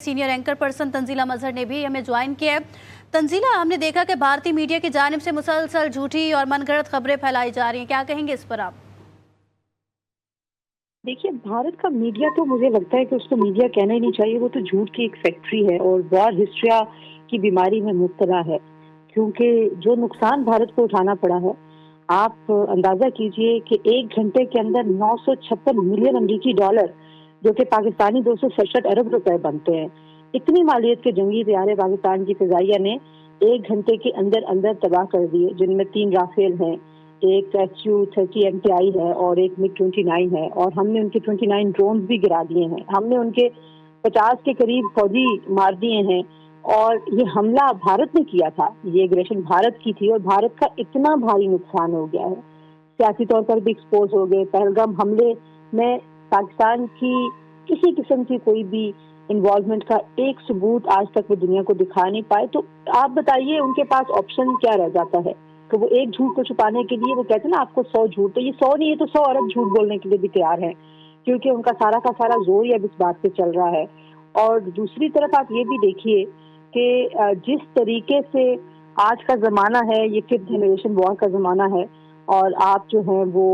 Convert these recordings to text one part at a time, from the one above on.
Senior anchor person Tanzila मजहर ने भी हमें ज्वाइन किया है। तंजीला, हमने देखा कि भारतीय मीडिया की जानिब से मुसलसल झूठी और मनगढ़ंत खबरें फैलाई जा रही हैं, क्या कहेंगे इस पर आप? देखिए, भारत का मीडिया तो मुझे लगता है कि उसको मीडिया कहना ही नहीं चाहिए। वो तो झूठ की एक फैक्ट्री है और वॉर हिस्ट्रिया की बीमारी में मुब्तला है, क्योंकि जो नुकसान भारत को उठाना पड़ा है, आप अंदाजा कीजिए कि 1 घंटे के अंदर 956 मिलियन अमरीकी डॉलर, जो कि पाकिस्तानी 267 अरब रुपए बनते हैं, इतनी मालियत के जंगी तैयारे पाकिस्तान की फिजाइया ने 1 घंटे के अंदर अंदर तबाह कर दिए, जिनमें 3 राफेल हैं, एक Su-30 MTI है और एक MiG-29 है, और हमने उनके 29 ड्रोन भी गिरा दिए हैं। हमने उनके 50 के करीब फौजी मार दिए हैं। और ये हमला भारत ने किया था, ये एग्रेशन भारत की थी और भारत का इतना भारी नुकसान हो गया है, सियासी तौर पर भी एक्सपोज हो गए। पहलगाम हमले में पाकिस्तान की किसी किस्म की कोई भी इन्वॉल्वमेंट का एक सबूत आज तक वो दुनिया को दिखा नहीं पाए। तो आप बताइए, उनके पास ऑप्शन क्या रह जाता है? तो वो एक झूठ को छुपाने के लिए, वो कहते हैं ना, आपको 100 झूठ, तो ये 100 नहीं है तो 100 अरब झूठ बोलने के लिए भी तैयार है, क्योंकि उनका सारा का सारा जोर ही अब इस बात पे चल रहा है। और दूसरी तरफ आप ये भी देखिए कि जिस तरीके से आज का जमाना है, ये 5th जनरेशन वॉर का जमाना है, और आप जो है वो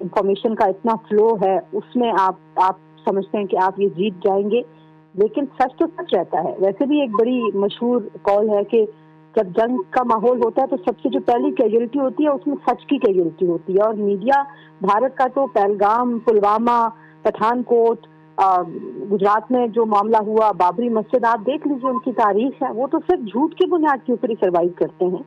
इंफॉर्मेशन का इतना फ्लो है, उसमें आप समझते हैं कि आप ये जीत जाएंगे, लेकिन सच तो सच रहता है। वैसे भी एक बड़ी मशहूर कॉल है कि जब जंग का माहौल होता है तो सबसे जो पहली कैजुअलिटी होती है, उसमें सच की कैजुअलिटी होती है। और मीडिया भारत का तो पहलगाम, पुलवामा, पठानकोट, गुजरात में जो मामला हुआ, बाबरी मस्जिद, आप देख लीजिए, उनकी तारीख है, वो तो सिर्फ झूठ की बुनियाद के ऊपर ही सर्वाइव करते हैं।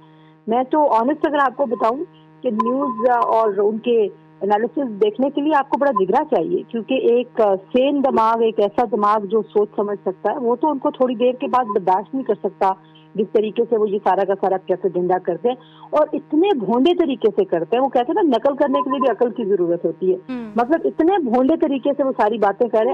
मैं तो ऑनेस्ट अगर आपको बताऊं कि न्यूज और उनके एनालिसिस देखने के लिए आपको बड़ा जिगरा चाहिए, क्योंकि एक सेन दिमाग, एक ऐसा दिमाग जो सोच समझ सकता है, वो तो उनको थोड़ी देर के बाद बर्दाश्त नहीं कर सकता जिस तरीके से वो ये सारा का सारा प्रोपेगेंडा करते हैं, और इतने भोंडे तरीके से करते हैं। वो कहते हैं ना, नकल करने के लिए भी अकल की जरूरत होती है। मतलब इतने भोंडे तरीके से वो सारी बातें कर रहे हैं।